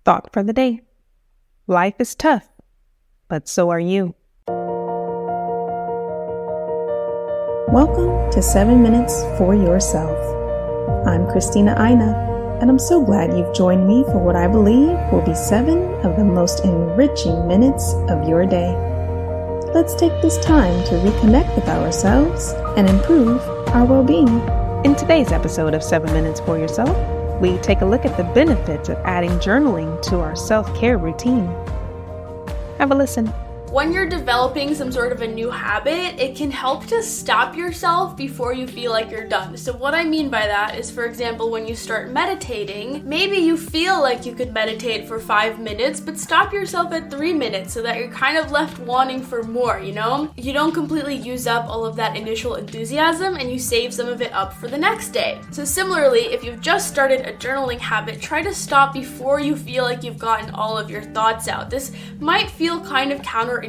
Thought for the day. Life is tough, but so are you. Welcome to 7 Minutes for Yourself. I'm Christina Aina, and I'm so glad you've joined me for what I believe will be 7 of the most enriching minutes of your day. Let's take this time to reconnect with ourselves and improve our well-being. In today's episode of 7 Minutes for Yourself, we take a look at the benefits of adding journaling to our self-care routine. Have a listen. When you're developing some sort of a new habit, it can help to stop yourself before you feel like you're done. So what I mean by that is, for example, when you start meditating, maybe you feel like you could meditate for 5 minutes, but stop yourself at 3 minutes so that you're kind of left wanting for more, you know? You don't completely use up all of that initial enthusiasm and you save some of it up for the next day. So similarly, if you've just started a journaling habit, try to stop before you feel like you've gotten all of your thoughts out. This might feel kind of counterintuitive,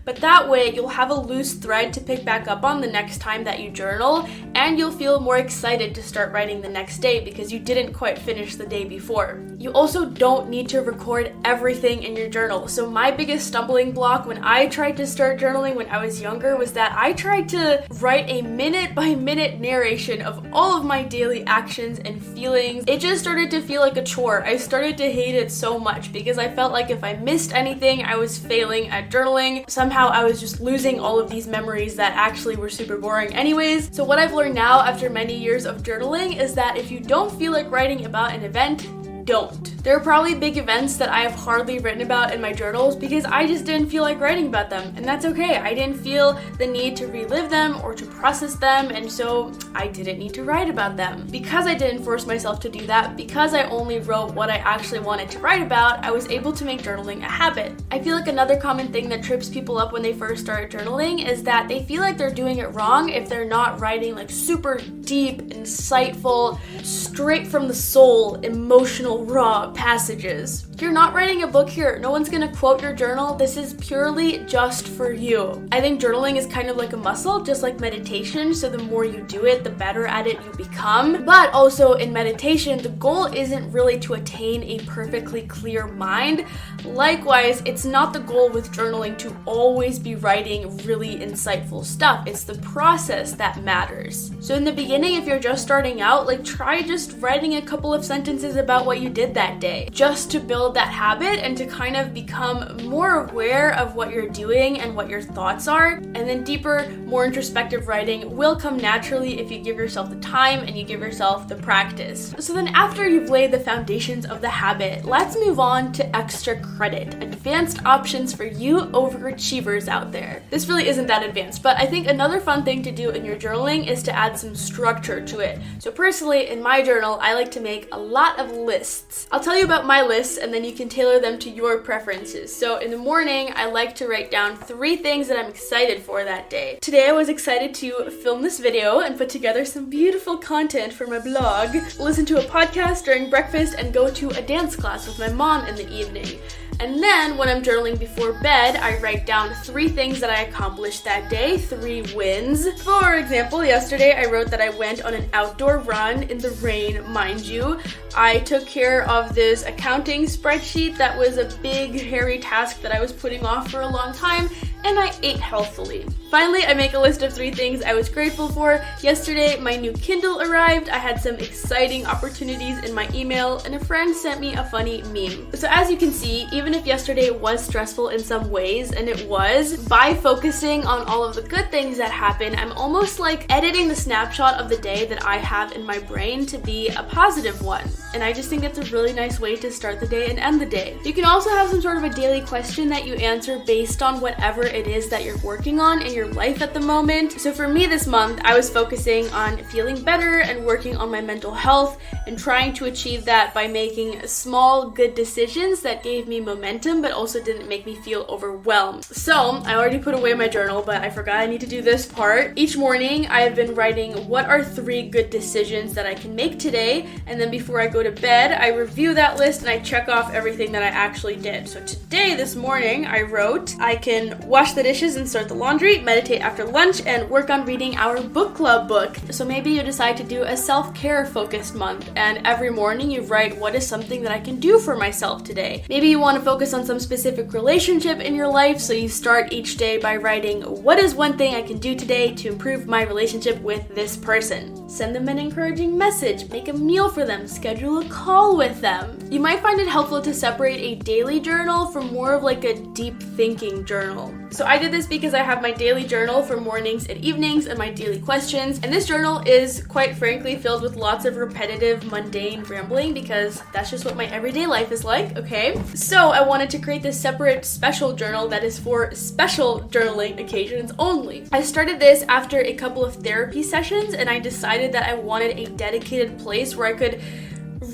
but that way you'll have a loose thread to pick back up on the next time that you journal, and you'll feel more excited to start writing the next day because you didn't quite finish the day before. You also don't need to record everything in your journal. So my biggest stumbling block when I tried to start journaling when I was younger was that I tried to write a minute-by-minute narration of all of my daily actions and feelings. It just started to feel like a chore. I started to hate it so much because I felt like if I missed anything, I was failing at journaling. Somehow I was just losing all of these memories that actually were super boring anyways. So what I've learned now after many years of journaling is that if you don't feel like writing about an event, don't. There are probably big events that I have hardly written about in my journals because I just didn't feel like writing about them, and that's okay. I didn't feel the need to relive them or to process them, and so I didn't need to write about them. Because I didn't force myself to do that, because I only wrote what I actually wanted to write about, I was able to make journaling a habit. I feel like another common thing that trips people up when they first start journaling is that they feel like they're doing it wrong if they're not writing like super deep, insightful, straight from the soul, emotional, raw passages. You're not writing a book here. No one's gonna quote your journal. This is purely just for you. I think journaling is kind of like a muscle, just like meditation. So the more you do it, the better at it you become. But also in meditation, the goal isn't really to attain a perfectly clear mind. Likewise, it's not the goal with journaling to always be writing really insightful stuff. It's the process that matters. So in the beginning, if you're just starting out, like try just writing a couple of sentences about what you did that day, just to build that habit and to kind of become more aware of what you're doing and what your thoughts are. And then deeper, more introspective writing will come naturally if you give yourself the time and you give yourself the practice. So then after you've laid the foundations of the habit, let's move on to extra credit, advanced options for you overachievers out there. This really isn't that advanced, but I think another fun thing to do in your journaling is to add some structure to it. So personally, in my journal, I like to make a lot of lists. I'll tell you about my lists and then you can tailor them to your preferences. So in the morning, I like to write down 3 things that I'm excited for that day. Today I was excited to film this video and put together some beautiful content for my blog, listen to a podcast during breakfast, and go to a dance class with my mom in the evening. And then when I'm journaling before bed, I write down 3 things that I accomplished that day, 3 wins. For example, yesterday I wrote that I went on an outdoor run in the rain, mind you. I took care of this accounting spreadsheet that was a big, hairy task that I was putting off for a long time, and I ate healthfully. Finally, I make a list of 3 things I was grateful for. Yesterday, my new Kindle arrived. I had some exciting opportunities in my email, and a friend sent me a funny meme. So as you can see, even if yesterday was stressful in some ways, and it was, by focusing on all of the good things that happen, I'm almost like editing the snapshot of the day that I have in my brain to be a positive one. And I just think it's a really nice way to start the day and end the day. You can also have some sort of a daily question that you answer based on whatever it is that you're working on in your life at the moment. So for me this month, I was focusing on feeling better and working on my mental health and trying to achieve that by making small, good decisions that gave me momentum but also didn't make me feel overwhelmed. So I already put away my journal, but I forgot I need to do this part. Each morning, I have been writing what are 3 good decisions that I can make today, and then before I go to bed, I review that list and I check off everything that I actually did. So today, this morning, I wrote, I can wash the dishes and start the laundry, meditate after lunch, and work on reading our book club book. So maybe you decide to do a self-care focused month, and every morning you write, what is something that I can do for myself today? Maybe you want to focus on some specific relationship in your life, so you start each day by writing, what is one thing I can do today to improve my relationship with this person? Send them an encouraging message, make a meal for them, schedule a call with them. You might find it helpful to separate a daily journal from more of like a deep thinking journal. So I did this because I have my daily journal for mornings and evenings and my daily questions, and this journal is quite frankly filled with lots of repetitive, mundane rambling because that's just what my everyday life is like, okay? So I wanted to create this separate special journal that is for special journaling occasions only. I started this after a couple of therapy sessions, and I decided that I wanted a dedicated place where I could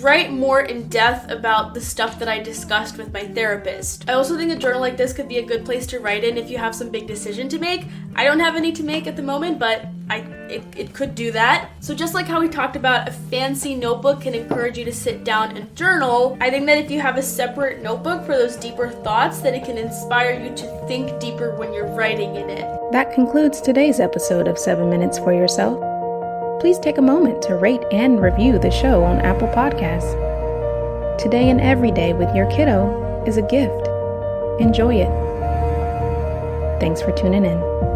write more in depth about the stuff that I discussed with my therapist. I also think a journal like this could be a good place to write in if you have some big decision to make. I don't have any to make at the moment, but it could do that. So just like how we talked about a fancy notebook can encourage you to sit down and journal, I think that if you have a separate notebook for those deeper thoughts, that it can inspire you to think deeper when you're writing in it. That concludes today's episode of 7 Minutes for Yourself. Please take a moment to rate and review the show on Apple Podcasts. Today and every day with your kiddo is a gift. Enjoy it. Thanks for tuning in.